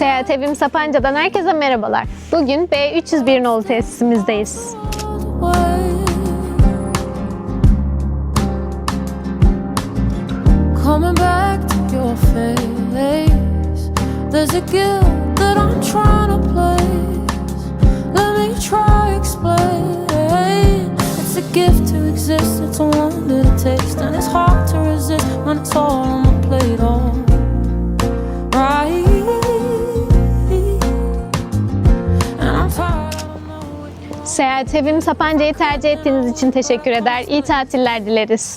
Seyahat Evim Sapanca'dan herkese merhabalar. Bugün B301 nolu tesisimizdeyiz. Coming back to your face, there's a guilt that I'm trying to place. Let me try explain. It's a gift to exist, it's a wonder to taste, and it's hard to resist when it's all on my plate. All right, and I'm tired of my Seyahat Evim Sapanca'yı tercih ettiğiniz için teşekkür eder. İyi tatiller dileriz.